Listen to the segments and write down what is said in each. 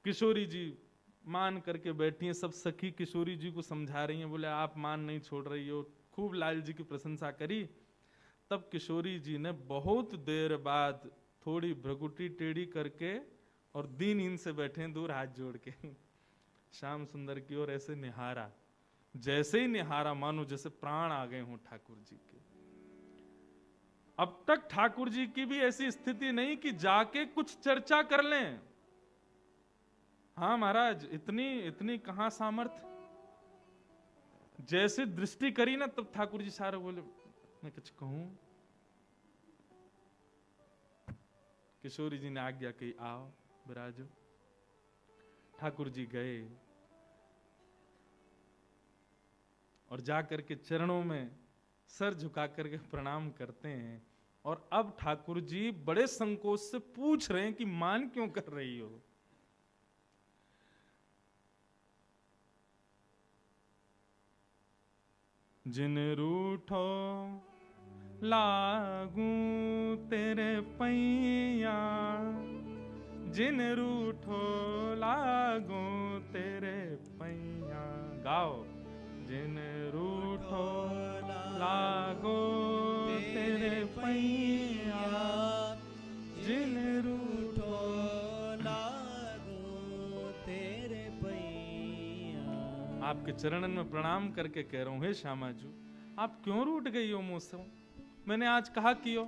किशोरी जी मान करके बैठी हैं, सब सखी किशोरी जी को समझा रही हैं, बोले आप मान नहीं छोड़ रही हो, खूब लाल जी की प्रशंसा करी। तब किशोरी जी ने बहुत देर बाद थोड़ी भ्रगुटी टेढ़ी करके और दीनहीन से बैठे दूर हाथ जोड़ के श्याम सुंदर की ओर ऐसे निहारा, जैसे ही निहारा मानो जैसे प्राण आ गए हों ठाकुर जी के। अब तक ठाकुर जी की भी ऐसी स्थिति नहीं कि जाके कुछ चर्चा कर लें। हाँ महाराज, इतनी कहां सामर्थ। जैसे दृष्टि करी ना तब ठाकुर जी सारे बोले मैं कुछ कहूं। किशोरी जी ने आज्ञा की, आओ विराजो। ठाकुर जी गए और जाकर के चरणों में सर झुका करके प्रणाम करते हैं। और अब ठाकुर जी बड़े संकोच से पूछ रहे हैं कि मान क्यों कर रही हो। जिन रूठो लागू तेरे पैया, जिन रूठो लागू तेरे पैया। गाओ। जिन रूठो लागो तेरे पैया, जिन रूठो लागो तेरे पैया। आपके चरणन में प्रणाम करके कह रहा हूं, हे श्यामा जी आप क्यों रूठ गई हो मुझसे? मैंने आज कहा कियो,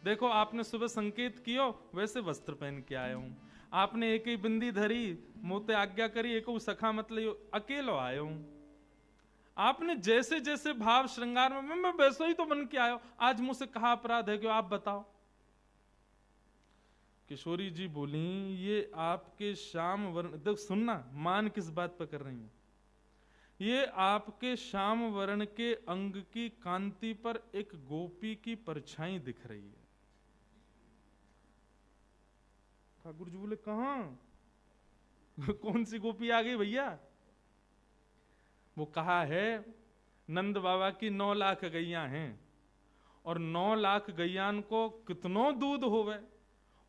देखो आपने सुबह संकेत कियो वैसे वस्त्र पहन के आया हूं। आपने एक ही बिंदी धरी, मोते आज्ञा करी, एक सखा मतलब अकेलो आया हूं। आपने जैसे जैसे भाव श्रृंगार में, मैं वैसे ही तो बन के आया हूं। आज मुझसे कहा अपराध है कि आप बताओ। किशोरी जी बोली, ये आपके श्याम वर्ण, देख सुनना मान किस बात पर कर रही है। ये आपके श्याम वर्ण के अंग की कांति पर एक गोपी की परछाई दिख रही है। ठाकुर जी बोले कहां कौन सी गोपी आ गई भैया? वो कहा है नंद बाबा की 9 लाख गैया हैं और 9 लाख गैयान को कितनो दूध होवे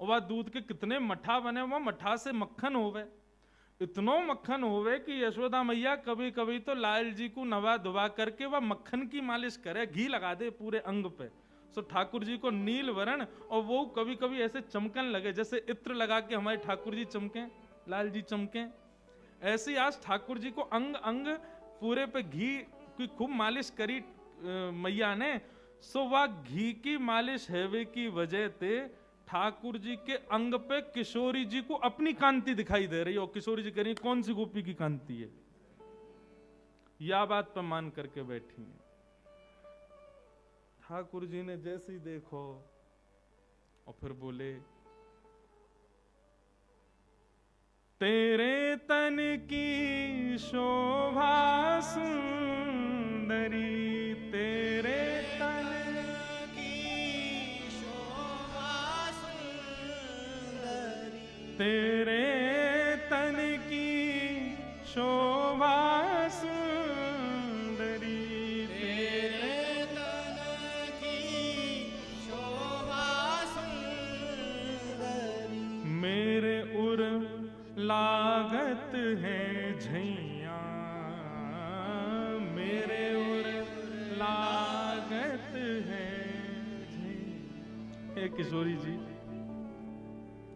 और वह दूध के कितने मठा बने, वह मठा से मक्खन होवे, इतनो मक्खन होवे कि यशोदा मैया कभी कभी तो लाल जी को नवा धुबा करके वह मक्खन की मालिश करे, घी लगा दे पूरे अंग पे। सो ठाकुर जी को नील वर्ण और वो कभी कभी ऐसे चमकन लगे जैसे इत्र लगा के हमारे ठाकुर जी चमके, लाल जी चमके। ऐसे आज ठाकुर जी को अंग अंग पूरे पे घी की खूब मालिश करी मैया ने। सो वह घी की मालिश हैवे की वजह से ठाकुर जी के अंग पे किशोरी जी को अपनी कांति दिखाई दे रही है। और किशोरी जी कह रही कौन सी गोपी की कांति है? या बात पर मान करके बैठी है। ठाकुर जी ने जैसे ही देखो और फिर बोले, तेरे तन की शोभा सुंदरी, तेरे तन की शोभा सुंदरी, तेरे तन की शोभा सुंदरी, तेरे तन की शोभा सुंदरी, मेरे उर लागत है झैया, मेरे उर लागत है झैया। किशोरी जी,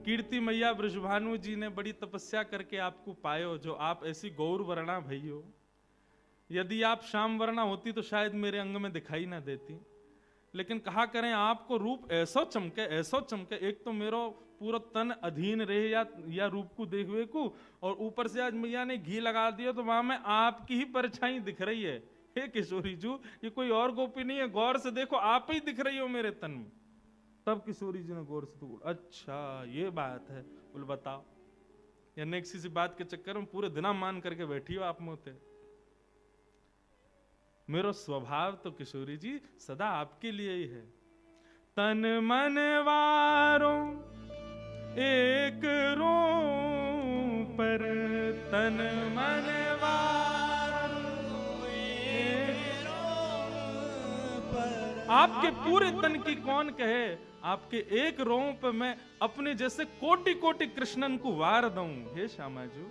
कीर्ति मैया ब्रजभानु जी ने बड़ी तपस्या करके आपको पायो, जो आप ऐसी गौर वर्णा भई हो। यदि आप श्याम वर्णा होती तो शायद मेरे अंग में दिखाई ना देती, लेकिन कहा करें आपको रूप ऐसा चमके, ऐसा चमके, एक तो मेरा पूरा तन अधीन रहे या रूप को देखवे को, और ऊपर से आज मैया ने घी लगा दिया तो वहां में आपकी ही परछाई दिख रही है। हे किशोरी जी, ये कोई और गोपी नहीं है, गौर से देखो आप ही दिख रही हो मेरे तन में। तब किशोरी जी ने गौर से तो अच्छा ये बात है, बोले बताओ। या नेक्स्ट सी बात के चक्कर में पूरे दिन मान करके बैठी हो आप मोते। मेरा स्वभाव तो किशोरी जी सदा आपके लिए ही है। तन मन वारो एक रो पर, तन मन वारो एक रो पर। आपके पूरे तन की कौन कहे, आपके एक रों पे मैं अपने जैसे कोटि कोटि कृष्णन को वार दूं। हे श्यामा जी,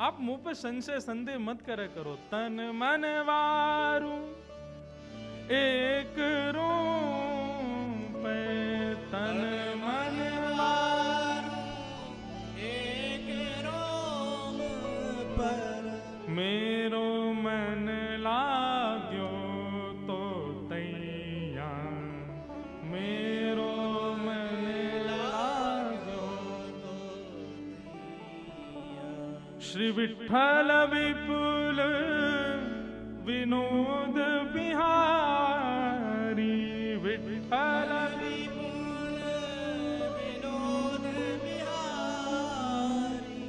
आप मुंह पे संशय संदेह मत करे करो। तन मन वारू एक रों पे, तन मन वारू एक रों पर, मेरो मन लाग्यो तो तैया, मेरो मन लाग्यो तो तैया। श्री विठ्ठल विपुल विनोद बिहारी, विठ्ठल विपुल विनोद बिहारी।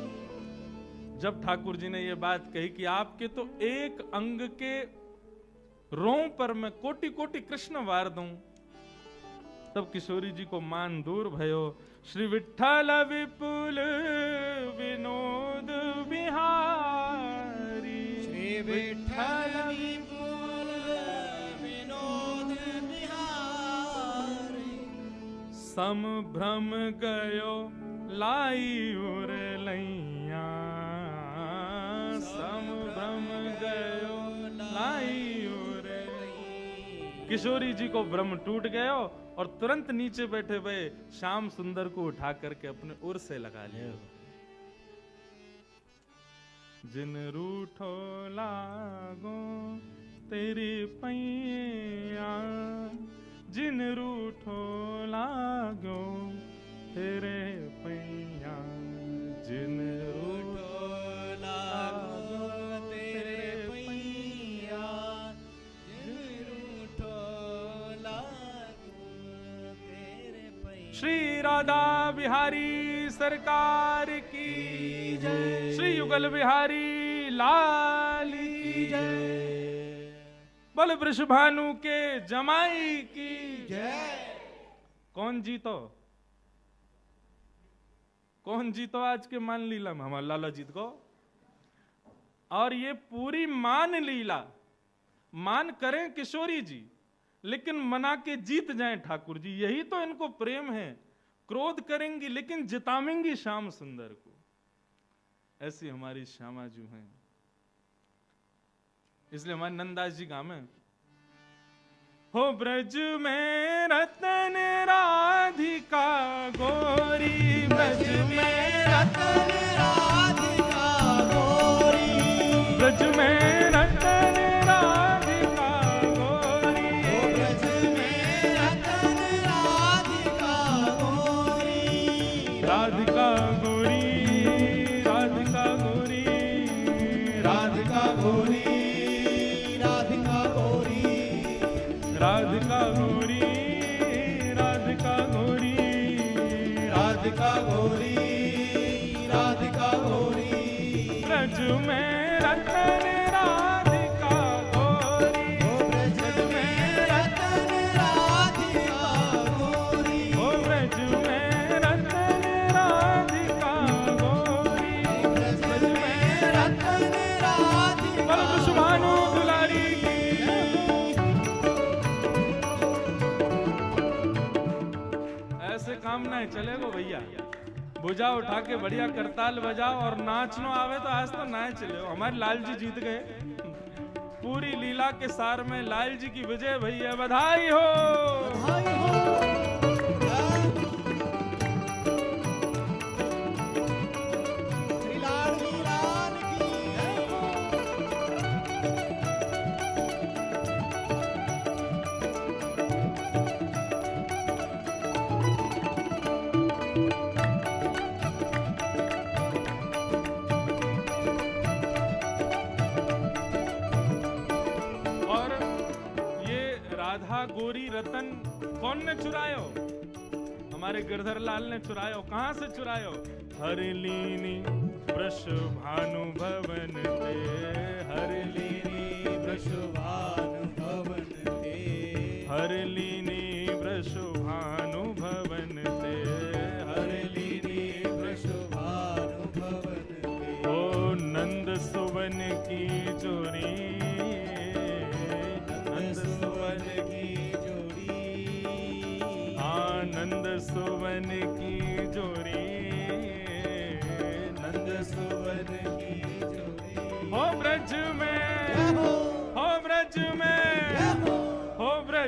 जब ठाकुर जी ने ये बात कही कि आपके तो एक अंग के रों पर मैं कोटि कोटि कृष्ण वार दूं, तब किशोरी जी को मान दूर भयो। श्री विठ्ठल विपुल विनोद बिहारी, श्री विठ्ठल विपुल विनोद बिहारी। संभ्रम गयो लाई उर लैया, संभ्रम गयो लाई उर लैया। किशोरी जी को भ्रम टूट गयो और तुरंत नीचे बैठे हुए श्याम सुंदर को उठा करके अपने उर से लगा लिया। जिन रूठो लागो तेरी पैया, जिन रूठो लागो तेरे पैया, जिन रूठो लागो तेरे पैया, जिन रूठो लागो तेरे पैया। श्री राधा बिहारी सरकार की जय, श्री युगल बिहारी लाल की जय, बोल वृषभानु के जमाई की जय। कौन जीतो, कौन जीतो आज के मान लीला में? हमारा लाला जीत को। और ये पूरी मान लीला मान करें किशोरी जी, लेकिन मना के जीत जाएं ठाकुर जी, यही तो इनको प्रेम है। क्रोध करेंगी लेकिन जितावेंगी श्याम सुंदर को। ऐसी हमारी श्यामा जी हैं। इसलिए हमारे नंददास जी गाँव में हो ब्रज में रतन राधिका गोरी, ब्रज में रतन राधिका गोरी, ब्रज में रतन राधिका गोरी, ब्रज में रतन राधिका गोरी, राधिका गोरी, राधिका गोरी, राधिका गोरी, राधिका गोरी, राधिका गोरी, राधिका गोरी, राधिका गोरी, राधिका गोरी। ब्रज में रतन राधिका गोरी, ब्रज में रतन राधिका गोरी, ब्रज में रतन राधिका गोरी, ब्रज में रतन राधिका। बोलो वृषभानु दुलारी की। ऐसे काम नहीं चलेगा भैया। भुजा उठा के बढ़िया करताल बजाओ और नाचनो आवे तो आज तो नाच चले। हमारे लाल जी जीत गए। पूरी लीला के सार में लाल जी की विजय भैया, बधाई हो, बधाई हो। गोरी रतन कौन ने चुरायो? हमारे गिरधर लाल ने चुरायो। कहां से चुरायो? हरलीनी वृषभानु भवन ते, हरलीनी वृषभानु भवन ते, हरलीनी वृषभानु भवन ते, हरलीनी वृषभानु भवन ते। ओ नंद सुवन की जोरी, नंद सुवन की जोड़ी,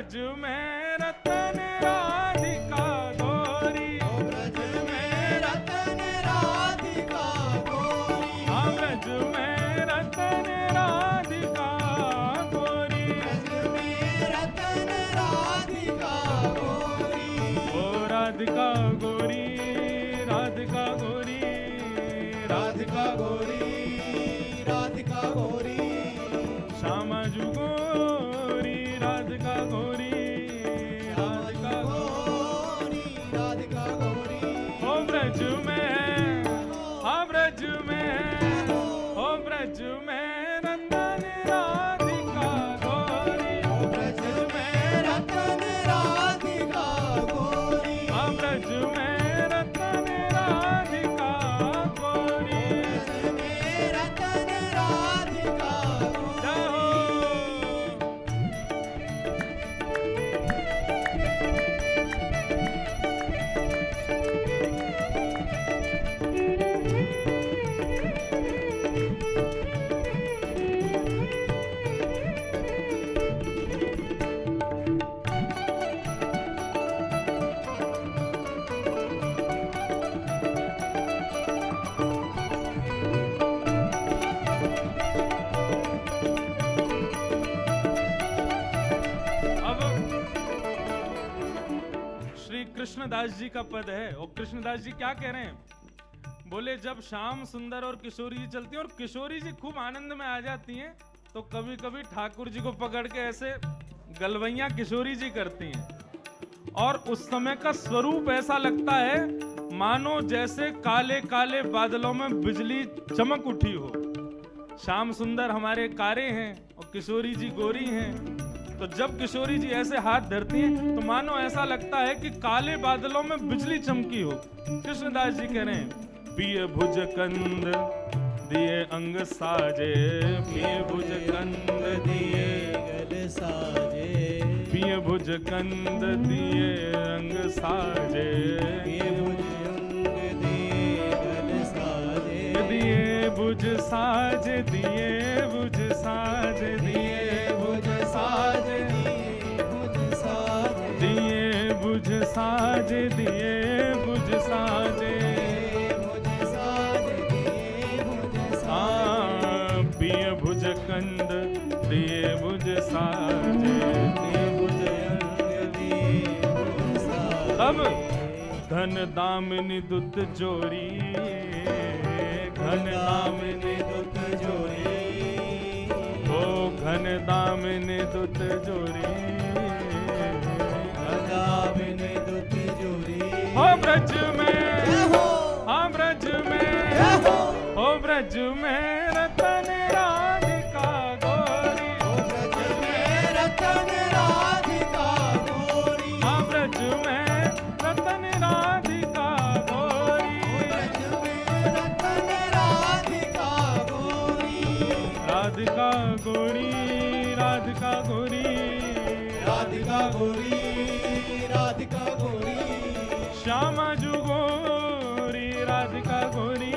ब्रज में रतन राधिका गोरी, ओ ब्रज में रतन राधिका गोरी, हाँ ब्रज में रतन राधिका गोरी, ब्रज में रतन राधिका गोरी, ओ राधिका गोरी, राधिका गोरी, राधिका गोरी, राधिका गोरी, श्यामा जू गोरी, राधिका गोरी, राधिका गोरी, राधिका गोरी, ओ ब्रज में, हाँ ब्रज में, ओ ब्रज में रतन राधिका गोरी, ओ ब्रज में रतन राधिका गोरी, हाँ ब्रज में रतन राधिका गोरी, ब्रज में रतन राधिका गोरी। जाओ। अब श्री कृष्णदास जी का पद है और कृष्णदास जी क्या कह रहे हैं? बोले जब श्याम सुंदर और किशोरी जी चलती हैं और किशोरी जी खूब आनंद में आ जाती हैं तो कभी कभी ठाकुर जी को पकड़ के ऐसे गलवैया किशोरी जी करती हैं और उस समय का स्वरूप ऐसा लगता है मानो जैसे काले काले बादलों में बिजली चमक उठी हो। श्याम सुंदर हमारे कारे हैं और किशोरी जी गोरी हैं, तो जब किशोरी जी ऐसे हाथ धरती हैं तो मानो ऐसा लगता है कि काले बादलों में बिजली चमकी हो। कृष्णदास जी कह रहे हैं पिय भुज कंद दिए अंग साजे, पिय भुज कंद दिए गल साजे, पिय भुज कंद दिए अंग साजे, ये भुजंग दिए गल साजे, दिए भुज साज, दिए भुज साज, दिए भुज साजे, भुज साजे, दिए भुज साज, दिए भुज साजे, भुज साजे, भुज हाँ पिय भुज कंद दिए भुज साजे, दिए भुज दिए भुज साजे। अब धन दामिनी दुत जोरी, घन दामिनी दुत जोरी, ओ घन दामिनी दुत जोरी, दामिनी दुत जोरी, ओ ब्रज में, हो, हाँ ब्रज में, हो, ओ ब्रज में रतन राधिका गोरी, ओ ब्रज में रतन राधिका गोरी, हाँ ब्रज में रतन राधिका गोरी, ब्रज में रतन राधिका गोरी, राधिका गोरी, राधिका गोरी, राधिका गोरी, राधिका गोरी, श्यामा जू गोरी, राधिका गोरी,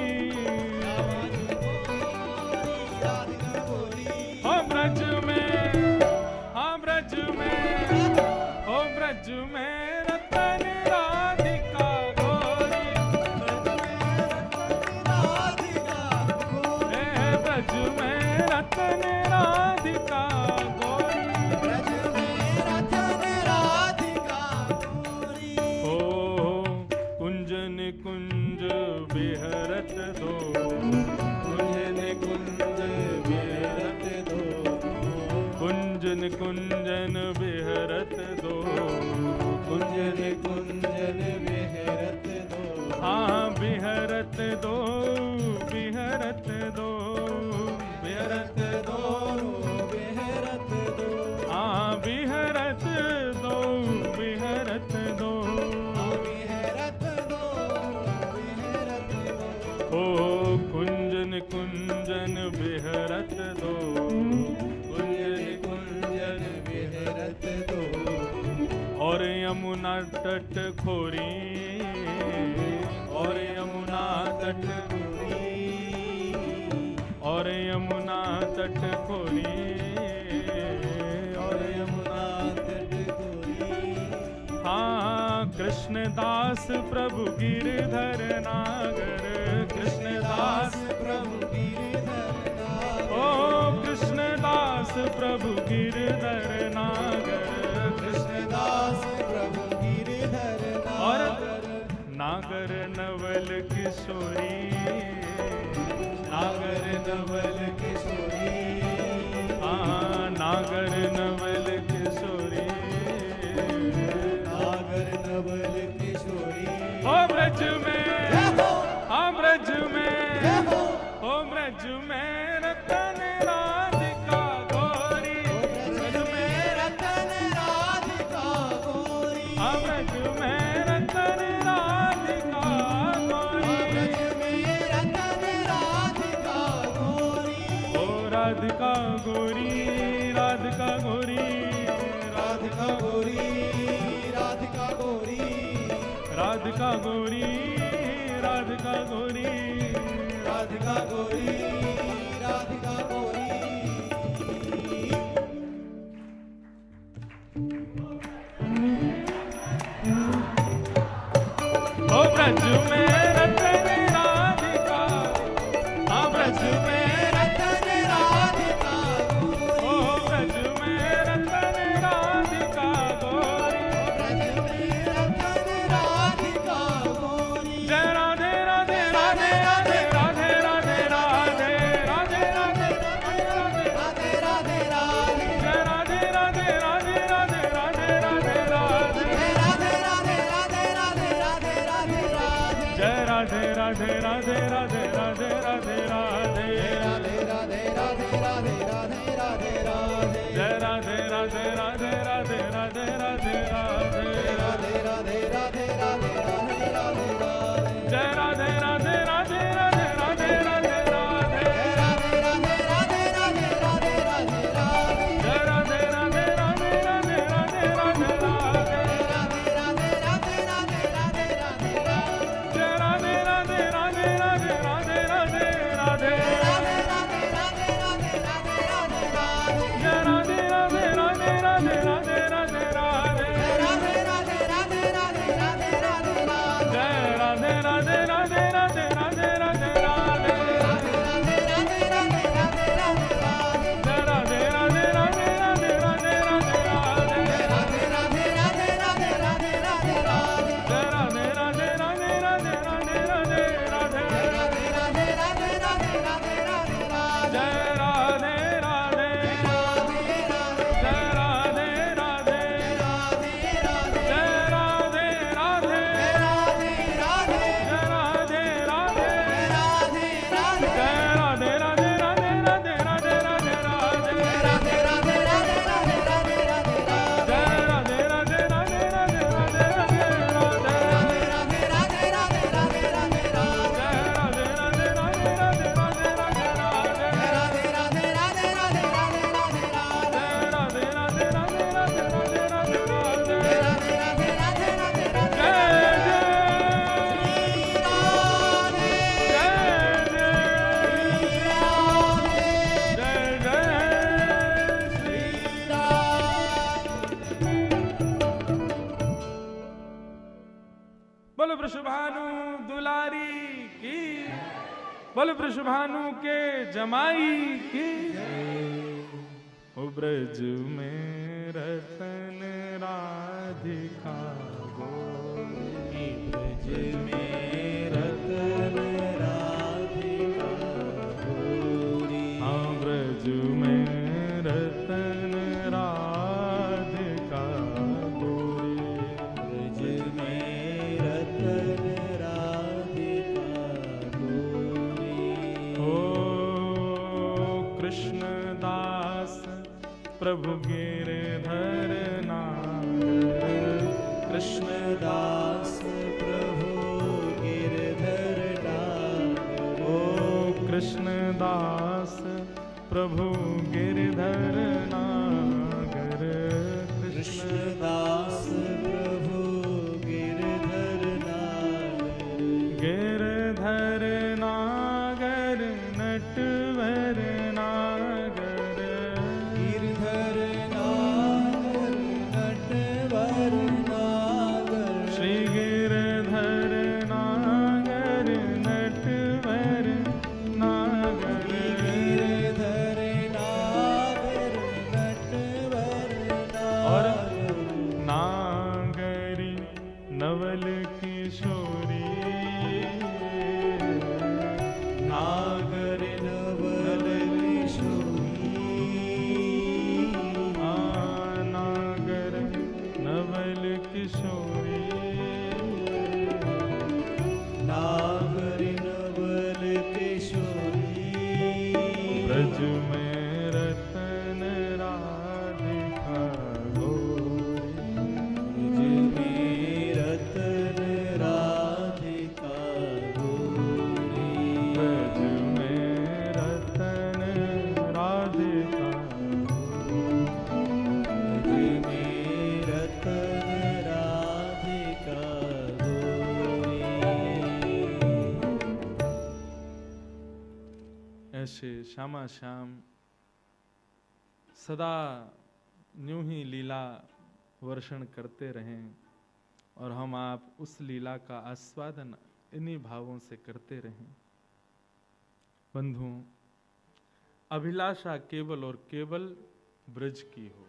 राधिका गोरी, ओ ब्रज में, हाँ ब्रज में, ओ ब्रज में रतन राधिका गोरी, राधिका गोरी, ए ब्रज में रतन राधिका गोरी, ब्रज में रतन राधिका गोरी, ओ कुंजन कुंज बिहरत दो, कुंजन कुंज बिहरत दो, कुंजन कुंजन बिहरत दो, कुंजन कुंजन विहरत दो, हाँ बिहरत दो, बिहरत दो, बिहरत दो, विहरत दो, हाँ बिहरत दो, बिहरत दो, विहरत दो, विहरत दो, ओ कुंजन कुंजन बिहरत दो, कुंजन कुंजन विहरत दो, और यमुना तट खोरी, और यमुना तट खोरी, और यमुना तट खोरी, और यमुना तट कृष्णदास प्रभु गिरधर नागर, कृष्णदास प्रभु गिरधर नागर, ओ कृष्णदास प्रभु गिरधर नागर, कृष्णदास प्रभु गिरधर और नागर, नागर नवल किशोरी, नागर नवल किशोरी, नागर नवल किशोरी, नागर नवल किशोरी, ओ ब्रज में, हाँ ब्रज में, ओ ब्रज में रतन राधिका गोरी, ब्रज में रतन राधिका गोरी, हाँ ब्रज में रतन राधिका गोरी, ब्रज में रतन राधिका गोरी, ओ राधिका गोरी, राधिका गोरी, राधिका गोरी, राधिका गोरी, राधिका गोरी, राधिका गोरी, राधिका गोरी, राधिका गोरी। ओ ब्रज में रतन राधिका, हाँ ब्रज में, रतन राधिका गोरी, ओ ब्रज में रतन राधिका गोरी, ब्रज में रतन राधिका गोरी। जय राधे राधे राधे राधे राधे राधे राधे राधे राधे राधे राधे राधे, जय राधे राधे राधे राधे राधे राधे राधे, राधे राधे राधे राधे राधे राधे राधे, जय राधे राधे राधे राधे राधे राधे राधे, राधे राधे राधे राधे राधे राधे राधे, जय राधे राधे राधे राधे राधे राधे राधे, राधे राधे राधे राधे राधे राधे राधे, जय राधे राधे राधे राधे राधे राधे राधे, राधे राधे राधे राधे राधे राधे राधे, जय राधे राधे राधे राधे राधे राधे राधे, राधे राधे राधे राधे राधे राधे राधे, जय राधे राधे राधे राधे राधे राधे राधे, राधे राधे राधे राधे राधे राधे राधे, जय राधे राधे राधे राधे राधे राधे राधे, राधे राधे राधे राधे राधे राधे राधे, जय राधे राधे राधे राधे राधे राधे राधे, जय राधे राधे राधे राधे राधे राधे राधे, जय राधे राधे राधे राधे राधे राधे राधे, जय राधे राधे राधे राधे राधे राधे राधे, जय राधे राधे बोल वृषभानु दुलारी की, बोल वृषभानु के जमाई की। ओ ब्रज में रतन राधिका गोरी, ब्रज में रतन राधिका गोरी, हाँ ब्रज में रतन राधिका गोरी, ब्रज में रतन राधिका गोरी। ओ कृष्णदास प्रभु गिरधर नागर, कृष्णदास प्रभु गिरधर नागर, ओ कृष्णदास प्रभु गिरधर नागर, कृष्णदास प्रभु गिरधर नागर, गिरधर नागर नटवर नागर, गिरधर नागर नटवर नागर, श्री ब्रज में रतन राधिका ब्रज में रतन राधिका गोरी। ऐसे श्यामा श्याम सदा यूं ही लीला वर्षण करते रहें और हम आप उस लीला का आस्वादन इन्हीं भावों से करते रहें। बंधुओं, अभिलाषा केवल और केवल ब्रज की हो।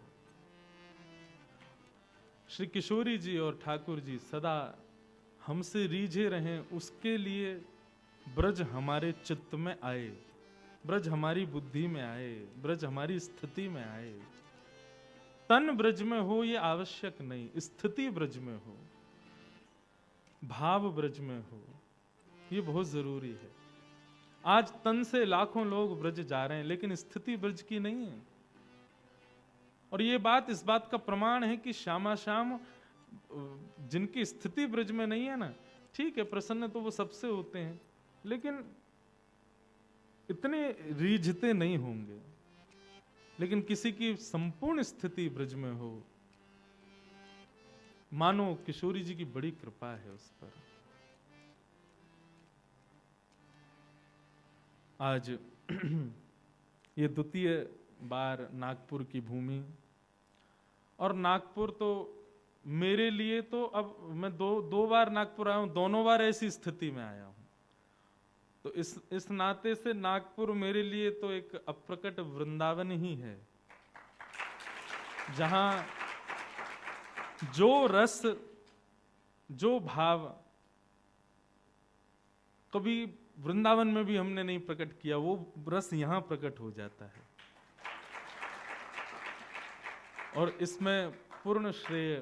श्री किशोरी जी और ठाकुर जी सदा हमसे रीझे रहें, उसके लिए ब्रज हमारे चित्त में आए, ब्रज हमारी बुद्धि में आए, ब्रज हमारी स्थिति में आए। तन ब्रज में हो ये आवश्यक नहीं, स्थिति ब्रज में हो, भाव ब्रज में हो, ये बहुत जरूरी है। आज तन से लाखों लोग ब्रज जा रहे हैं लेकिन स्थिति ब्रज की नहीं है। और ये बात इस बात का प्रमाण है कि श्यामा श्याम जिनकी स्थिति ब्रज में नहीं है ना, ठीक है प्रसन्न तो वो सबसे होते हैं लेकिन इतने रीझते नहीं होंगे। लेकिन किसी की संपूर्ण स्थिति ब्रज में हो, मानो किशोरी जी की बड़ी कृपा है उस पर। आज ये द्वितीय बार नागपुर की भूमि, और नागपुर तो मेरे लिए तो अब मैं दो बार नागपुर आया हूं, दोनों बार ऐसी स्थिति में आया हूं। तो इस नाते से नागपुर मेरे लिए तो एक अप्रकट वृंदावन ही है, जहां जो रस जो भाव कभी वृंदावन में भी हमने नहीं प्रकट किया, वो रस यहां प्रकट हो जाता है। और इसमें पूर्ण श्रेय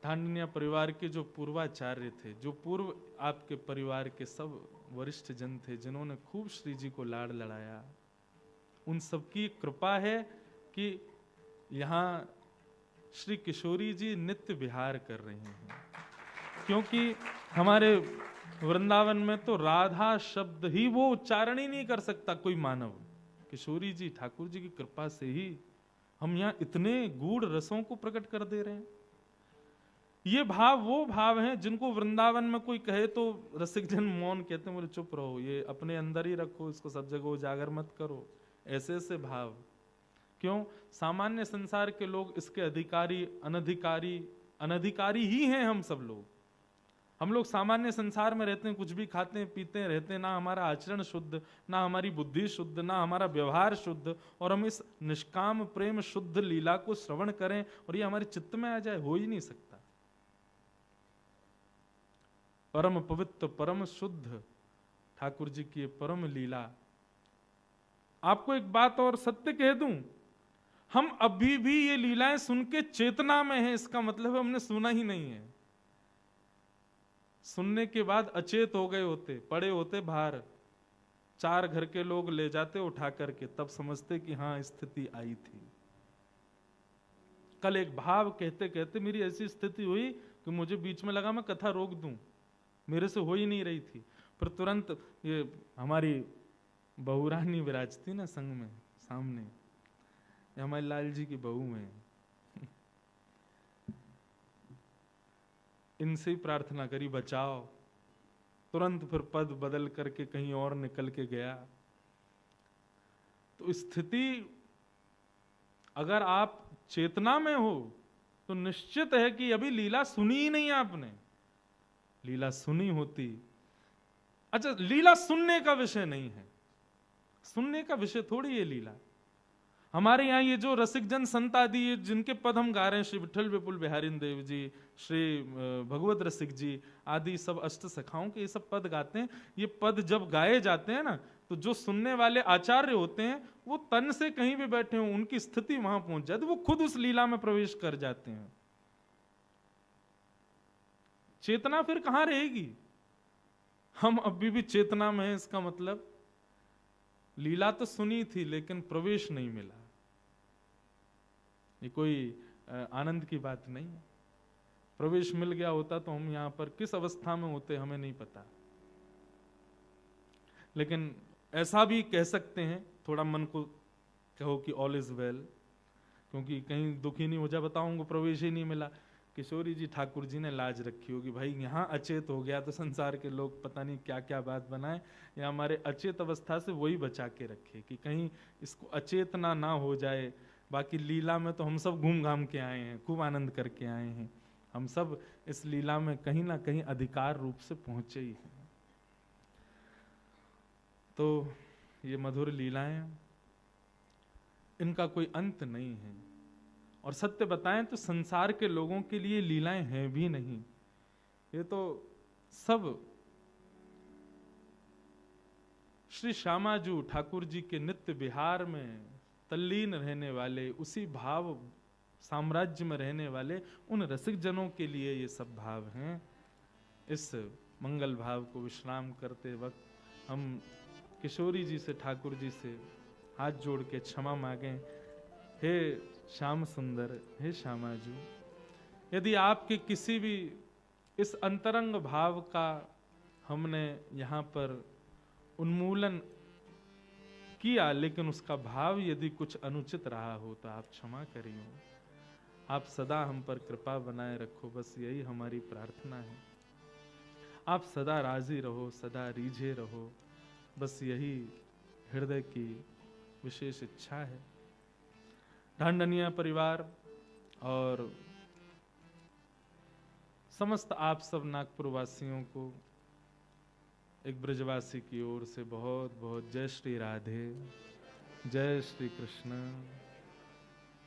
ढांडनिया परिवार के जो पूर्वाचार्य थे, जो पूर्व आपके परिवार के सब वरिष्ठ जन थे, जिन्होंने खूब श्री जी को लाड़ लड़ाया, उन सबकी कृपा है कि यहाँ श्री किशोरी जी नित्य विहार कर रहे हैं। क्योंकि हमारे वृंदावन में तो राधा शब्द ही वो उच्चारण ही नहीं कर सकता कोई मानव। किशोरी जी ठाकुर जी की कृपा से ही हम यहाँ इतने गूढ़ रसों को प्रकट कर दे रहे हैं। ये भाव वो भाव हैं जिनको वृंदावन में कोई कहे तो रसिक जन मौन कहते हैं, बोले चुप रहो, ये अपने अंदर ही रखो, इसको सब जगह उजागर मत करो। ऐसे ऐसे भाव क्यों? सामान्य संसार के लोग इसके अधिकारी अनधिकारी ही हैं। हम लोग सामान्य संसार में रहते हैं, कुछ भी खाते हैं पीते हैं रहते हैं, ना हमारा आचरण शुद्ध, ना हमारी बुद्धि शुद्ध, ना हमारा व्यवहार शुद्ध, और हम इस निष्काम प्रेम शुद्ध लीला को श्रवण करें और ये हमारे चित्त में आ जाए, हो ही नहीं सकता। परम पवित्र परम शुद्ध ठाकुर जी की परम लीला। आपको एक बात और सत्य कह दूं, हम अभी भी ये लीलाएं सुन के चेतना में हैं, इसका मतलब हमने सुना ही नहीं है। सुनने के बाद अचेत हो गए होते, पड़े होते बाहर, 4 घर के लोग ले जाते उठा करके, तब समझते कि हाँ स्थिति आई थी। कल एक भाव कहते कहते मेरी ऐसी स्थिति हुई कि मुझे बीच में लगा मैं कथा रोक दूं, मेरे से हो ही नहीं रही थी। पर तुरंत ये हमारी बहुरानी विराजती ना संग में सामने, ये हमारे लाल जी की बहू है, इनसे ही प्रार्थना करी बचाओ। तुरंत फिर पद बदल करके कहीं और निकल के गया। तो स्थिति अगर आप चेतना में हो तो निश्चित है कि अभी लीला सुनी ही नहीं आपने। लीला सुनी होती, अच्छा लीला सुनने का विषय नहीं है, सुनने का विषय थोड़ी है लीला। हमारे यहाँ ये जो रसिक जन संत आदि जिनके पद हम गा रहे हैं, श्री विठल विपुल बिहारी देव जी, श्री भगवत रसिक जी आदि सब अष्ट सखाओं के ये सब पद गाते हैं। ये पद जब गाए जाते हैं ना, तो जो सुनने वाले आचार्य होते हैं वो तन से कहीं भी बैठे हो, उनकी स्थिति वहां पहुंच जाती, वो खुद उस लीला में प्रवेश कर जाते हैं। चेतना फिर कहां रहेगी? हम अभी भी चेतना में हैं, इसका मतलब लीला तो सुनी थी लेकिन प्रवेश नहीं मिला। ये कोई आनंद की बात नहीं है। प्रवेश मिल गया होता तो हम यहां पर किस अवस्था में होते हमें नहीं पता। लेकिन ऐसा भी कह सकते हैं, थोड़ा मन को कहो कि ऑल इज वेल, क्योंकि कहीं दुखी नहीं हो जा, बताऊंगा प्रवेश ही नहीं मिला। किशोरी जी ठाकुर जी ने लाज रखी होगी, भाई यहाँ अचेत हो गया तो संसार के लोग पता नहीं क्या क्या बात बनाए, या हमारे अचेत अवस्था से वही बचा के रखे कि कहीं इसको अचेतना ना हो जाए। बाकी लीला में तो हम सब घूम घाम के आए हैं, खूब आनंद करके आए हैं, हम सब इस लीला में कहीं ना कहीं अधिकार रूप से पहुंचे ही हैं। तो ये मधुर लीलाएं, इनका कोई अंत नहीं है। और सत्य बताएं तो संसार के लोगों के लिए लीलाएं हैं भी नहीं, ये तो सब श्री श्यामाजू ठाकुर जी के नित्य विहार में तल्लीन रहने वाले, उसी भाव साम्राज्य में रहने वाले उन रसिक जनों के लिए ये सब भाव हैं। इस मंगल भाव को विश्राम करते वक्त हम किशोरी जी से, ठाकुर जी से हाथ जोड़ के क्षमा मांगें। हे श्याम सुंदर, हे श्यामाजू, यदि आपके किसी भी इस अंतरंग भाव का हमने यहाँ पर उन्मूलन किया, लेकिन उसका भाव यदि कुछ अनुचित रहा हो तो आप क्षमा करिए। आप सदा हम पर कृपा बनाए रखो, बस यही हमारी प्रार्थना है। आप सदा राजी रहो, सदा रीझे रहो, बस यही हृदय की विशेष इच्छा है। ढांडनिया परिवार और समस्त आप सब नागपुर वासियों को एक ब्रजवासी की ओर से बहुत बहुत जय श्री राधे, जय श्री कृष्ण।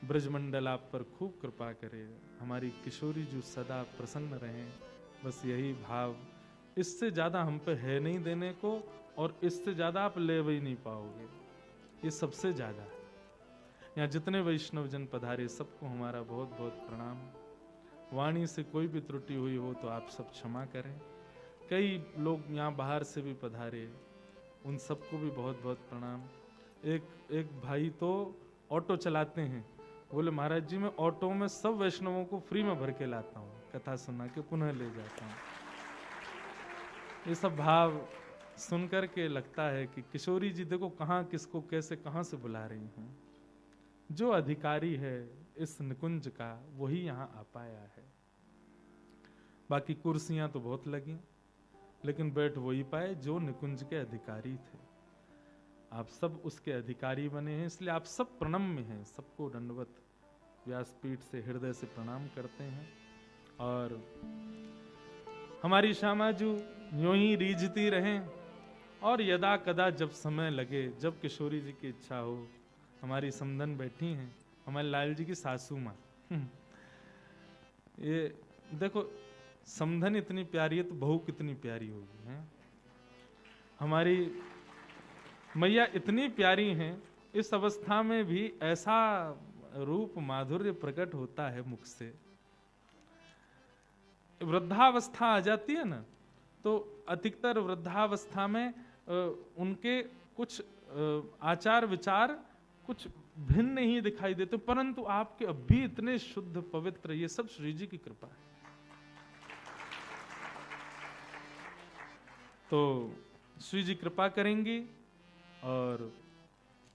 ब्रजमंडल आप पर खूब कृपा करे, हमारी किशोरी जी सदा प्रसन्न रहें, बस यही भाव। इससे ज्यादा हम पे है नहीं देने को, और इससे ज्यादा आप ले भी नहीं पाओगे, ये सबसे ज्यादा है। यहाँ जितने वैष्णव जन पधारे सबको हमारा बहुत बहुत प्रणाम। वाणी से कोई भी त्रुटि हुई हो तो आप सब क्षमा करें। कई लोग यहाँ बाहर से भी पधारे, उन सबको भी बहुत बहुत प्रणाम। एक भाई तो ऑटो चलाते हैं, बोले महाराज जी मैं ऑटो में सब वैष्णवों को फ्री में भर के लाता हूँ, कथा सुना के पुनः ले जाता हूँ। ये सब भाव सुनकर के लगता है कि किशोरी जी देखो कहाँ किसको कैसे कहाँ से बुला रही हैं। जो अधिकारी है इस निकुंज का वही यहाँ आ पाया है। बाकी कुर्सियां तो बहुत लगी, लेकिन बैठ वही पाए जो निकुंज के अधिकारी थे। आप सब उसके अधिकारी बने हैं, इसलिए आप सब प्रणम्य हैं। सबको दंडवत व्यासपीठ से हृदय से प्रणाम करते हैं। और हमारी श्यामाजू यूं ही रीझती रहें, और यदा कदा जब समय लगे, जब किशोरी जी की इच्छा हो। हमारी समधन बैठी हैं, हमारे लाल जी की सासू माँ। ये देखो समधन इतनी प्यारी है तो बहू कितनी प्यारी होगी है। हमारी मैया इतनी प्यारी हैं, इस अवस्था में भी ऐसा रूप माधुर्य प्रकट होता है मुख से। वृद्धावस्था आ जाती है ना, तो अधिकतर वृद्धावस्था में उनके कुछ आचार विचार कुछ भिन्न ही दिखाई देते, परंतु आपके अब भी इतने शुद्ध पवित्र, ये सब श्री जी की कृपा है। तो श्री जी कृपा करेंगी और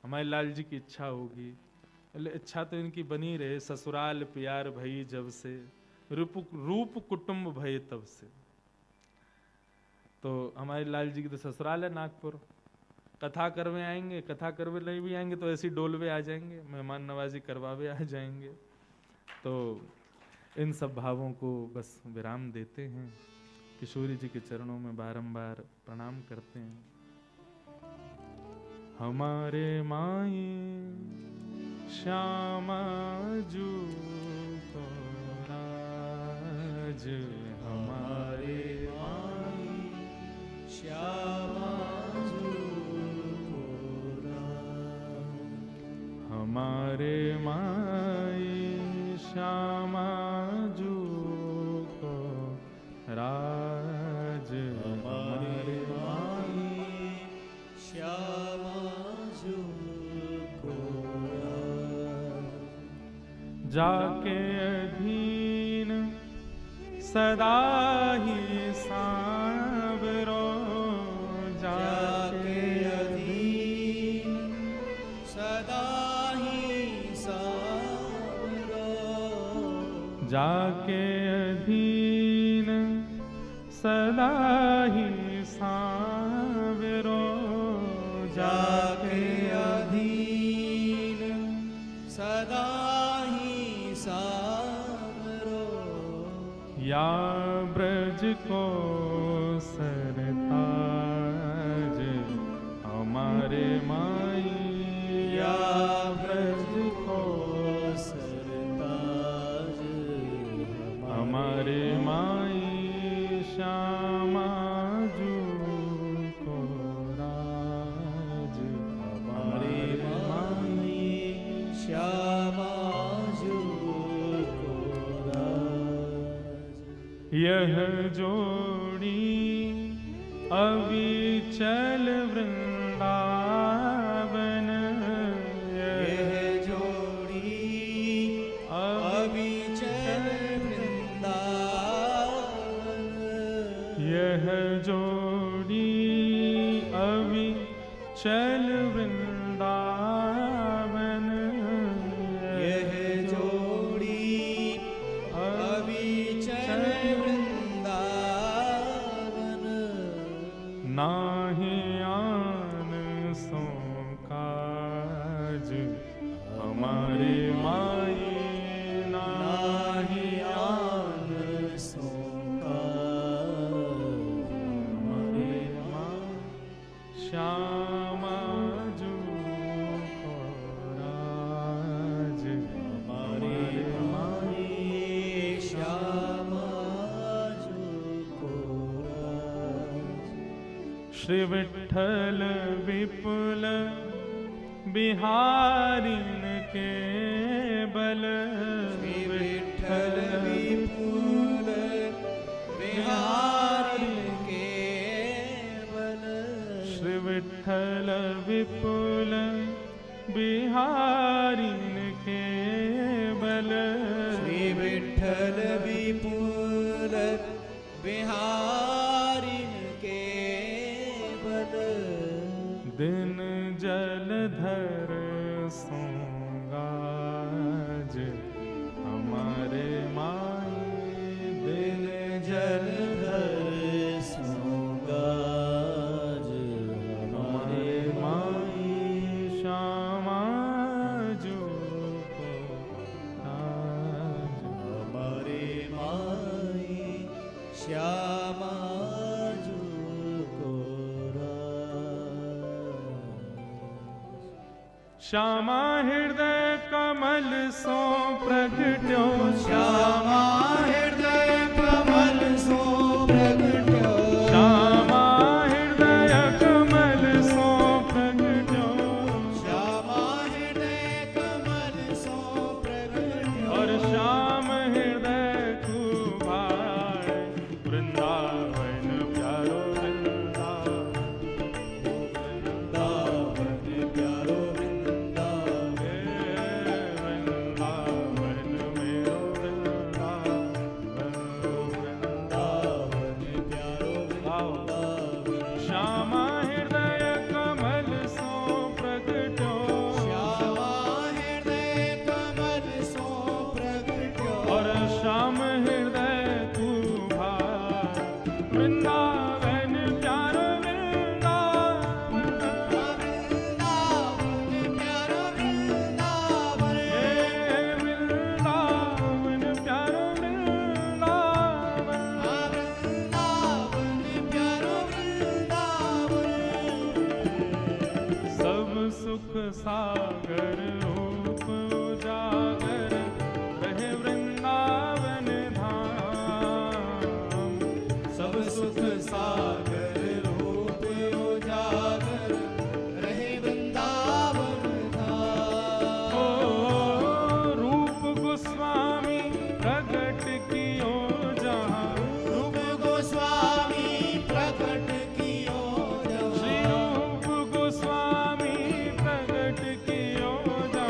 हमारे लाल जी की इच्छा होगी। इच्छा तो इनकी बनी रहे, ससुराल प्यार भई जब से, रूप कुटुंब भय तब से। तो हमारे लाल जी की तो ससुराल है नागपुर। कथा करवे आएंगे, कथा करवे नहीं भी आएंगे तो ऐसी डोलवे आ जाएंगे, मेहमान नवाजी करवावे आ जाएंगे। तो इन सब भावों को बस विराम देते हैं, किशोरी जी के चरणों में बारंबार प्रणाम करते हैं। हमारे माई श्यामाजू को राज, हमारे माई श्यामाजू को राज, हमारे माई श्यामाजू को राज, हमारे माई श्यामाजू को राज। जाके अधीन सदा ही सांवरो, जाके जाके अधीन सदा ही सांवरो, जाके अधीन सदा ही सांवरो। या ब्रज को सरताज हमारे माई, या ब्रज को सरताज हमारे माई, श्यामा जू को राज हमारे माई, श्यामा जू को राज। यह जोड़ी अविचल वृंदावन, यह जोड़ी अविचल वृंदावन, यह जोड़ी अविचल वृंदावन, यह जोड़ी अविचल वृंदावन। नाही आन सो काज हमारे माई, नाही आन सो काज हमारे माई, श्यामा जू को राज हमारे माई, श्यामा जू को राज। श्री विठ्ठल विपुल बिहारिन के बल, श्री विठ्ठल विपुल बिहारी के बल, श्री विठ्ठल विपुल बिहारिन के बल, श्री विठ्ठल विपुल बिहारी के बल। दिन जलधर सोंगाज हमारे माई, दिन जलधर सोगाज हमारे माई, श्यामा जू को राज हमारे माई, श्यामा जू को राज। श्यामा हृदय कमल सो प्रगट्यो, श्यामा हृदय कमल सो प्रगट्यो, श्यामा हृदय कमल सो प्रगट्यो, श्यामा हृदय कमल सो प्रगट्यो। और श्याम हृदय कुभार वृंदावन प्यारो वृंदावन, वृंदावन प्यारो वृंदावन, वृंदावन मेरो वृंदावन, वृंदावन प्यारो वृंदावन। श्यामा हृदय कमल सो प्रगट्यो, श्यामा हृदय कमल सो प्रगट्यो, और श्याम हृदय कुभार वृंदावन प्यारो वृंदावन, वृंदावन प्यारो वृंदावन, वृंदावन प्यारो वृंदावन, वृंदावन प्यारो वृंदावन। सब सुख सागर रूप उजागर रहे वृंदावन धाम, सब सुख सागर रूप उजागर रहे वृंदावन धाम। ओ रूप गोस्वामी प्रगट कियो जहाँ, रूप गोस्वामी प्रकट कियो श्री जहाँ, रूप गोस्वामी प्रगट कियो जहाँ,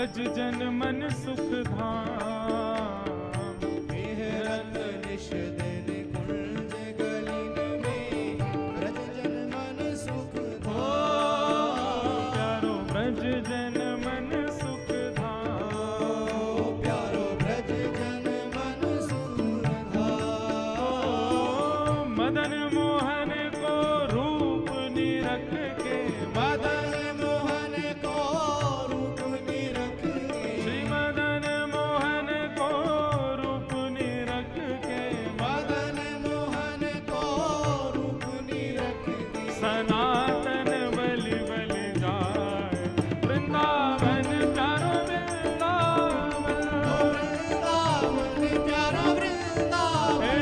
ब्रज जन मन सुख धाम। विहरत निश दिन कुंज गलिन में, ब्रज जन मन सुख धाम। प्यारो ब्रज जन मन सुख धाम। प्यारो ब्रज जन मन सुख धाम। मदन मोहन को रूप निरख के, मदन मोहन को रूप निरख के, श्री मदन मोहन को रूप निरख के, मदन मोहन को रूप निरख के, सनातन बलि बलि जाए वृंदावन प्यारो वृंदावन। वृंदावन प्यारा वृंदावन। हे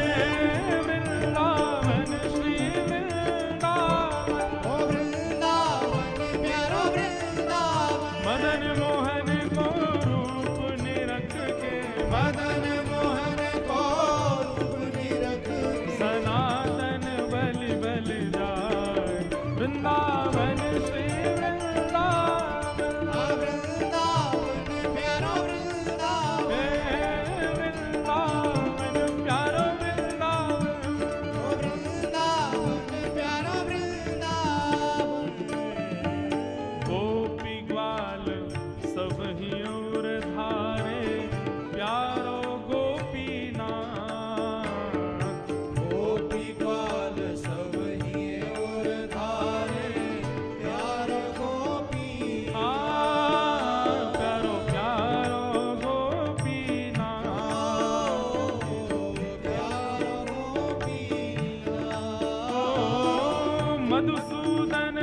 वृंदावन श्री वृंदावन। ओ वृंदावन प्यारा वृंदावन। मदन मोहन को रूप निरख के, मदन मोहन को रूप निरख के, सनातन बलि बलि जाए वृंदावन श्री वृंदावन। वृंदावन प्यारा वृंदावन। हे वृंदावन प्यारो वृंदावन। ओ वृंदावन प्यारा वृंदावन। गोपी ग्वाल सब ही और धारे, प्यारो गोपीनाथ। गोपी ग्वाल सब ही और धारे, प्यारो गोपी। प्यारो प्यारो गोपीनाथ। प्यारो गोपी। मधुसूदन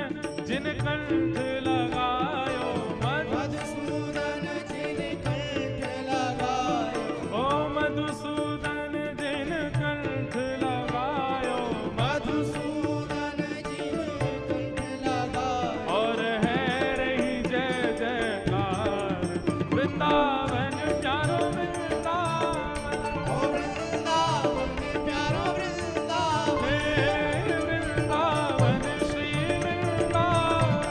जिन कंठ लगायो, मधुसूदन जिन कंठ लगायो, ओ मधुसूदन जिन कंठ लगायो, मधुसूदन जिन कंठ लगायो। और है रही जय जयकार वृंदावन प्यारो वृंदावन। ओ वृंदावन प्यारो वृंदावन। हे वृंदावन श्री वृंदावन।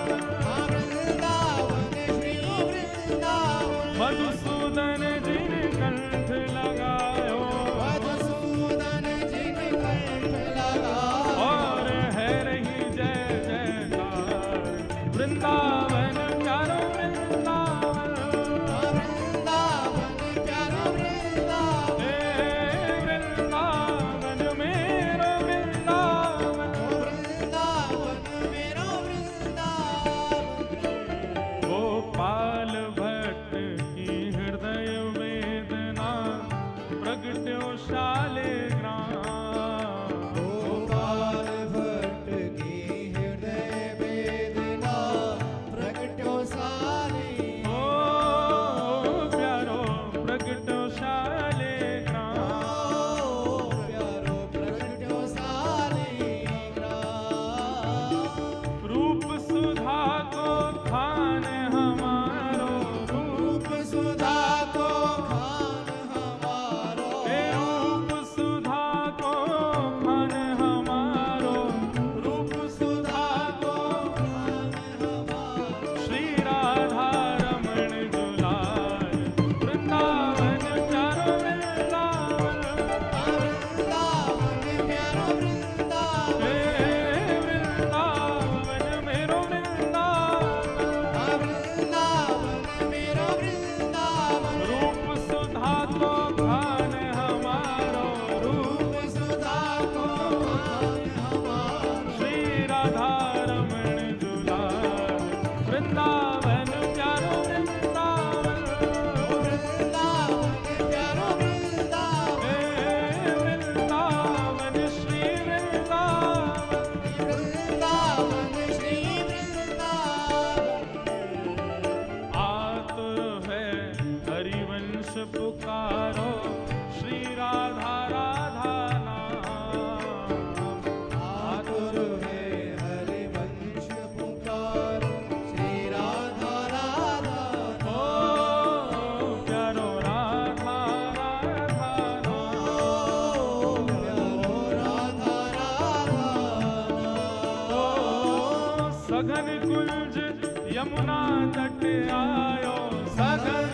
वृंदावन श्री वृंदावन। मधुसूदन जिन कंठ लगायो, मधुसूदन जिन कंठ लगायो। और है रही जय जयकार वृंदावन प्यारो वृंदावन। वृंदावन प्यारो वृंदावन। हे वृंदावन मेरो वृंदावन। वृंदावन मेरो वृंदावन। गोपाल भट्ट की हृदय वेदना प्रगट्यो शालिग्राम। गोपाल भट्ट की हृदय वेदना प्रगट्यो शालिग्राम। ओ प्यारो प्रगट्यो शालिग्राम। प्यारो प्रगट्यो शालिग्राम। रूप सुधा को खान हमारो, रूप सुधा को खान हमारो। हे रूप सुधा को खान हमारो, रूप सुधा को खान हमारो। श्री राधा रमण दुलार वृंदावन प्यारो वृंदावन। वृंदावन प्यारो वृंदावन। हे वृंदावन मेरो वृंदावन। वृंदावन मेरो वृंदावन। रूप सुधा को खान हमारो, रूप सुधा को खान हमारो। श्री राधा रमण दुलार वृंदावन प्यारो वृंदावन। वृंदावन प्यारो वृंदावन। हे वृंदावन श्री वृंदावन। वृंदावन श्री वृंदावन। आतुर है हरिवंश पुकारो, श्री राधा राधा नाम। आतुर है हरिवंश पुकारो, श्री राधा राधा। ओ प्यारो राधा राधा नाम। प्यारो राधा राधा। ओ सघन कुंज यमुना तट आयो, सघन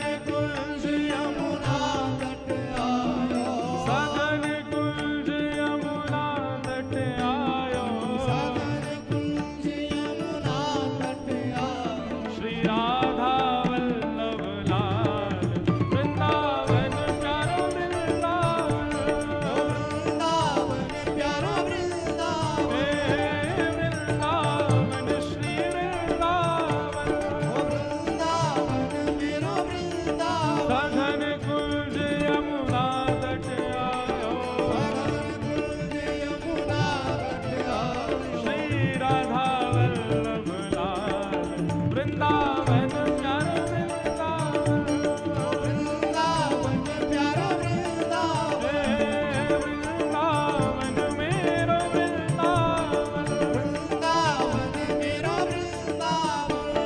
राधा वल्लभ लाल वृंदावन प्यारो वृंदावन वृंदावन प्यारा वृंदावन वृंदावन श्री वृंदावन वृंदावन मेरो वृंदावन सघन कुंज यमुना तट आयो यमुना तट आयो श्री राधा वल्लभ लाल वृंदावन प्यारो वृंदावन वृंदावन प्यारा वृंदावन वृंदावन मेरो वृंदावन वृंदावन मेरो वृंदावन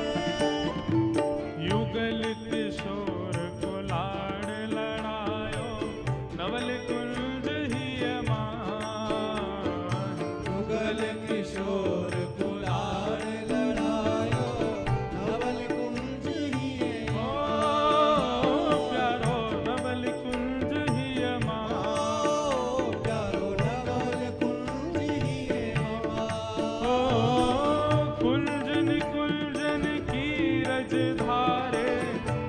युगल किशोर को लाड़ लड़ायो नवल कुंज ही अमान मुगल किशोर कुलार लड़ायो नवल कुंज ही ओ प्यारो नवल कुंज ही अमान प्यारो नवल कुंज ही ओ कुंजन कुंजन की रजधारे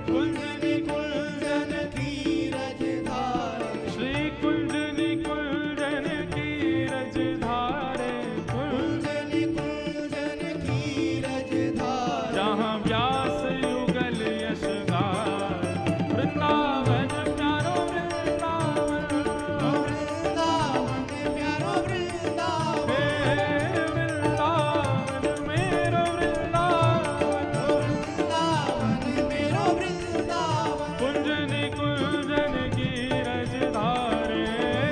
कुंजनी कुंजन की रजधार श्री कुंजनी कुंजन की रजधारे कुंजन कुंजन की रजधार जहाँ व्यास युगल यशगार वृंदावन प्यारो वृंदावन वृंदावन प्यारो वृंदावन हे वृंदावन मेरो वृंदावन वृंदावन मेरो वृंदावन कुंजनी कुंजन की रजधारे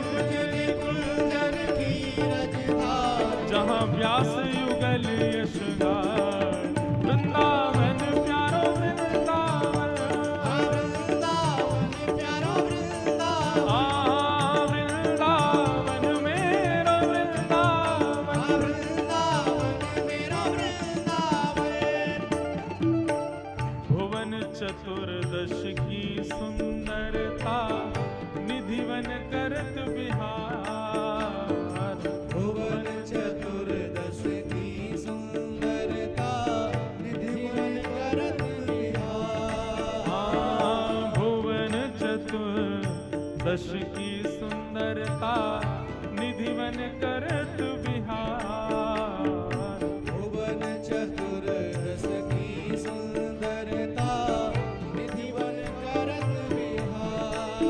कुंजनी कुंजन की रजधार जहाँ व्यास युगल यशगार वृंदावन प्यारो वृंदावन वृंदावन प्यारो वृंदावन वृंदावन मेरो वृंदावन वृंदावन मेरो वृंदावन भुवन चतुर्दश की सुंदरता निधिवन करत बिहार भुवन चतुर्दश की सुंदरता निधिवन करत बिहार भुवन चतुर्दश की सुंदरता निधिवन करत बिहार भुवन चतुर्दश की सुंदरता निधिवन करत बिहार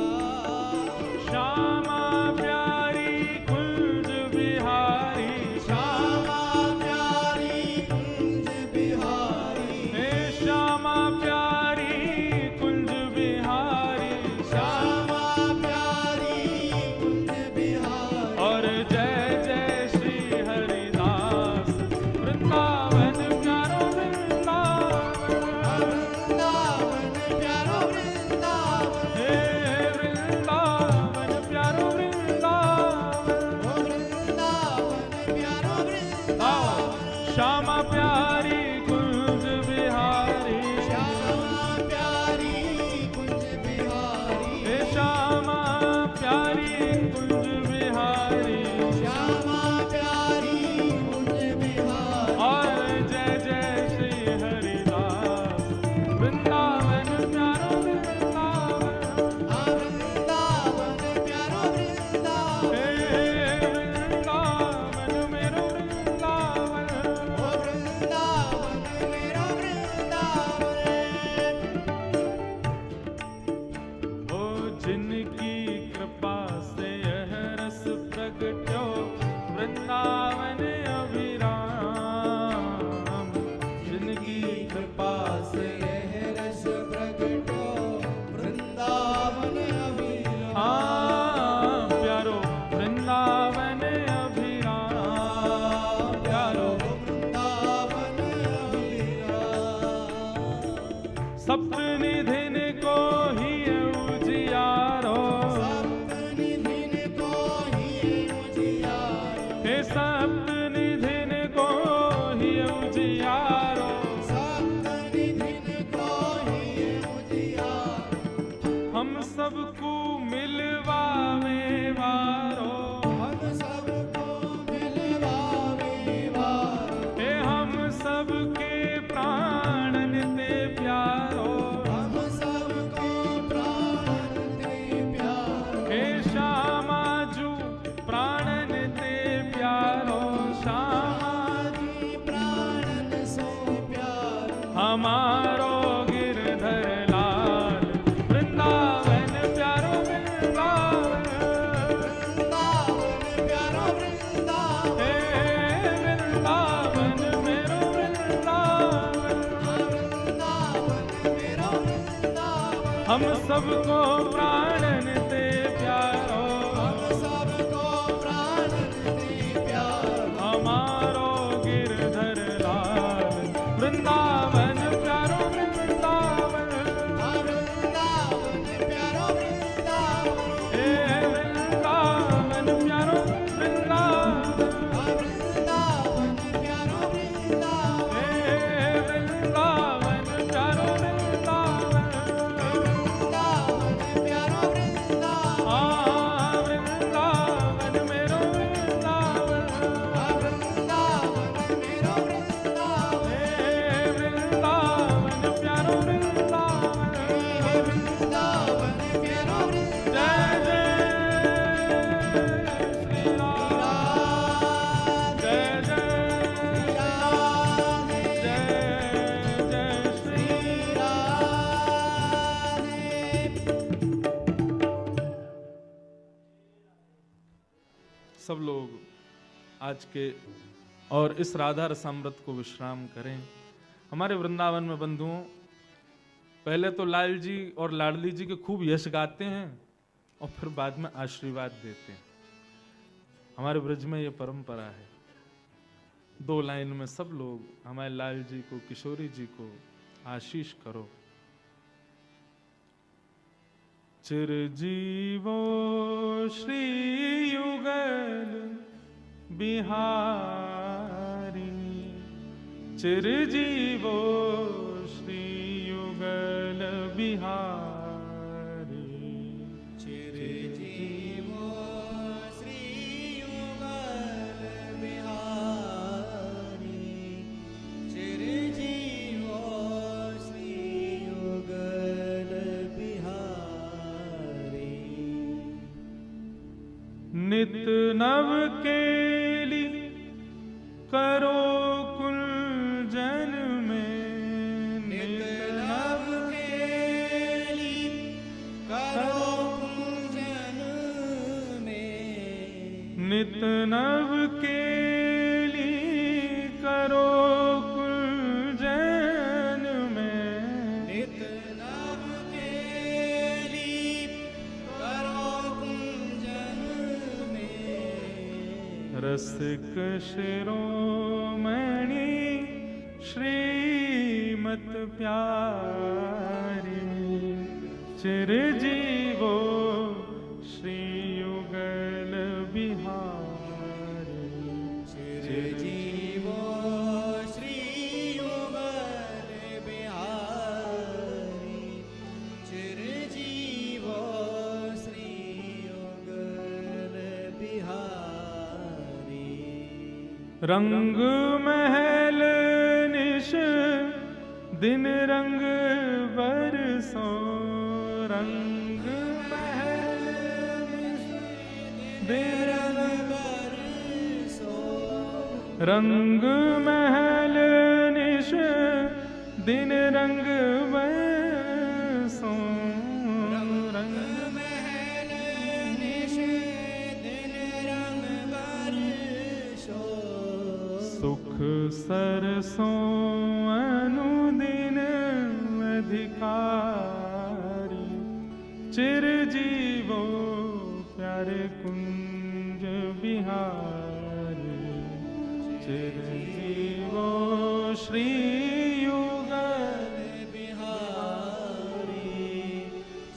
श्यामा प्यारी कुंज बिहारी श्यामा प्यारी कुंज बिहारी हे श्यामा प्यारी कुंज बिहारी श्यामा प्यारी कुंज बिहारी और जय जय श्री हरिदास वृंदावन प्यारो वृंदावन वृंदावन प्यारो वृंदावन हे वृंदावन प्यारो वृंदावन वृंदावन प्यारो वृंदावन श्यामा प्यारी कुंज बिहारी श्यामा प्यारी कुंज बिहारी हे श्यामा प्यारी कुंज बिहारी श्यामा प्यारी कुंज बिहारी और जय जय श्री हरिदास वृंदावन प्यारो वृंदावन वृंदावन प्यारो वृंदावन हे वृंदावन मेरो वृंदावन वृंदावन मेरो वृंदावन ओ जिनकी कृपा से यह रस प्रगट्यो वृंदावन अभिराम जिनकी कृपा से यह रस प्रगटो वृंदावन अभिराम प्यारो वृंदावन अभिराम प्यारो वृंदावन अभिराम सप्त निधिन को ही उजियारो सप्तनिधिन को ही उजियारो हे सप्त निधिन को ही उजियारो सप्तनिधिन को ही उजियारो हम सबको मिलवावे वारो हम सबको मिलवावे वारो हे हम सबके प्राण नित्य हमारो गिरधर लाल वृंदावन प्यारो वृंदावन, वृंदावन प्यारो वृंदावन, हे वृंदावन मेरो वृंदावन, वृंदावन मेरो वृंदावन, हम सबको प्राणन ते प्यारो, हम सबको प्राण दे प्यारो, हमारो गिरधर लाल वृंदावन प्यारो वृंदावन, वृंदावन प्यारो वृंदावन, हे वृंदावन प्यारो वृंदावन, वृंदावन प्यारो वृंदावन, हे वृंदावन प्यारो वृंदावन, वृंदावन प्यारो वृंदावन, आ वृंदावन मेरो वृंदावन, वृंदावन मेरो वृंदावन, हे वृंदावन प्यारो वृंदावन, वृंदावन प्यारो वृंदावन, जय जय श्री राम, जय जय जय जय श्री सब लोग आज के और इस राधा रसामृत को विश्राम करें। हमारे वृंदावन में बंधुओं पहले तो लाल जी और लाडली जी के खूब यश गाते हैं और फिर बाद में आशीर्वाद देते हैं। हमारे ब्रज में ये परंपरा है। 2 लाइन में सब लोग हमारे लाल जी को, किशोरी जी को आशीष करो। चिरजीवो श्री युगल बिहारी, चिरजीवो श्री युगल बिहारी, चिरजीवो श्री युगल बिहारी, चिरजीवो श्री युगल बिहारी, नित नव केली करो कुल जन में, नित नव केली करो कुंजन में, नित नव केली करो कुल जन में, नित नव केली करो कुंजन में, रसिक शिरोमणि श्रीमत प्यारी, चिरजीवो श्री युगल बिहारी, चिरजीवो श्री युगल बिहारी, चिरजीवो श्री युगल बिहारी, रंग महल निश दिन रंग बरसो, रंग महल निश दिन रंग बरसो, रंग महल निश दिन रंग बरसो, रंग महल निश दिन रंग बरसो, सुख सरसों अनुदिन अधिकारी, चिरजीवो प्यारे कुंज बिहारी, चिरजीवो श्री युगल बिहारी,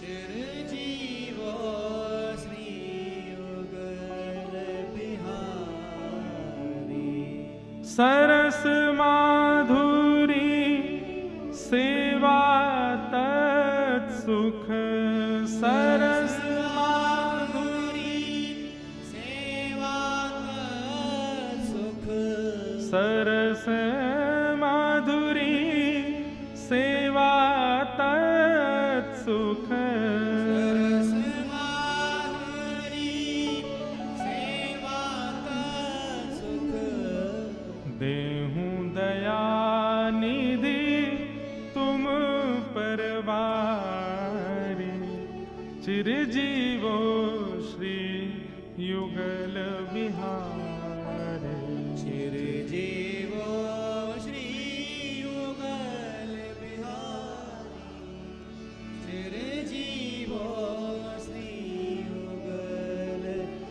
चिरजीवो श्री युगल बिहारी, सरस माधुरी सेवा तत्सुख, सरस माधुरी सेवा सुख, सरस माधुरी सेवा तत्सुख, सरस माधुरी सेवा सुख, देहूं दया निधि बारी, चिरजीवो श्री युगल बिहारी। चिरजीवो श्री युगल बिहारी, चिरजीवो श्री युगल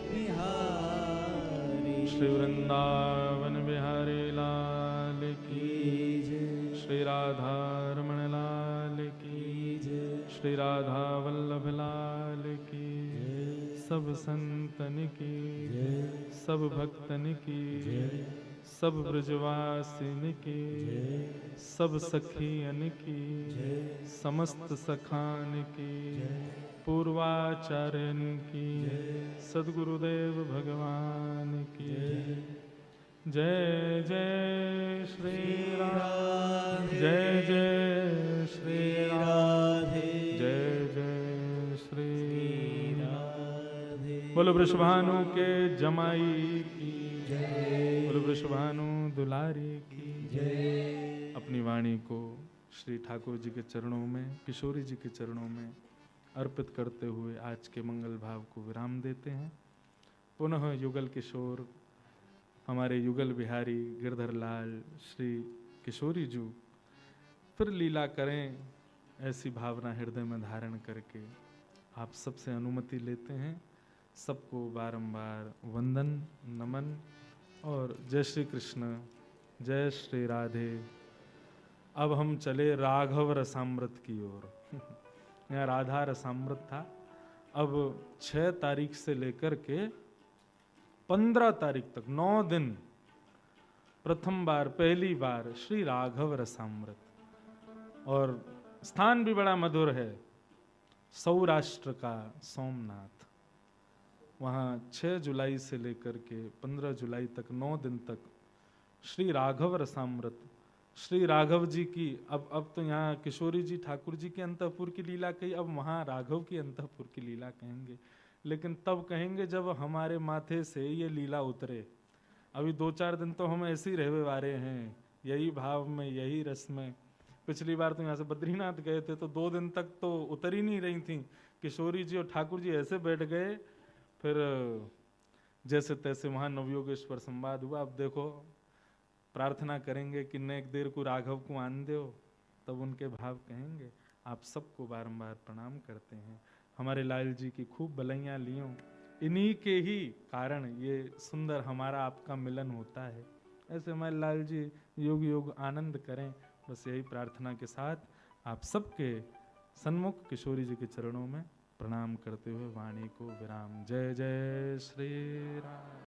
बिहारी। श्री वृंदावन बिहारी लाल की, श्री राधा रमण लाल की, श्री राधा वल्लभ लाल की, सब संतन की, सब भक्तन की, सब ब्रजवासिन की, सब सखियन की, समस्त सखान की, पूर्वाचार्यन की, सद्गुरुदेव भगवान की। जय जय श्री राधे, जय जय श्री राधे, जय जय श्री राधे। बोलो वृषभानु के जमाई की जय, बोलो वृषभानु दुलारी की जय। अपनी वाणी को श्री ठाकुर जी के चरणों में, किशोरी जी के चरणों में अर्पित करते हुए आज के मंगल भाव को विराम देते हैं। पुनः युगल किशोर, हमारे युगल बिहारी गिरधर लाल श्री किशोरी जी फिर लीला करें, ऐसी भावना हृदय में धारण करके आप सबसे अनुमति लेते हैं। सबको बारंबार वंदन नमन और जय श्री कृष्ण, जय श्री राधे। अब हम चले राघव रसामृत की ओर। यहाँ राधा रसामृत था, अब 6 तारीख से लेकर के 15 तारीख तक 9 दिन प्रथम बार, पहली बार श्री राघव रसामृत। और स्थान भी बड़ा मधुर है, सौराष्ट्र का सोमनाथ। वहाँ 6 जुलाई से लेकर के 15 जुलाई तक 9 दिन तक श्री राघव रसामृत, श्री राघव जी की। अब तो यहाँ किशोरी जी ठाकुर जी के अंतःपुर की लीला कही, अब वहाँ राघव की अंतःपुर की लीला कहेंगे। लेकिन तब कहेंगे जब हमारे माथे से ये लीला उतरे। अभी 2-4 दिन तो हम ऐसे ही रहने वाले हैं, यही भाव में, यही रस में। पिछली बार तो यहाँ से बद्रीनाथ गए थे तो 2 दिन तक तो उतर ही नहीं रही थी। किशोरी जी और ठाकुर जी ऐसे बैठ गए, फिर जैसे तैसे वहाँ नवयोगेश्वर संवाद हुआ। अब देखो, प्रार्थना करेंगे कि नेक देर को राघव को आन दो, तब उनके भाव कहेंगे। आप सबको बारंबार प्रणाम करते हैं। हमारे लाल जी की खूब भलाइयाँ लियों, इन्हीं के ही कारण ये सुंदर हमारा आपका मिलन होता है। ऐसे हमारे लाल जी योग योग आनंद करें, बस यही प्रार्थना के साथ आप सबके सन्मुख किशोरी जी के चरणों में प्रणाम करते हुए वाणी को विराम। जय जय श्री राम।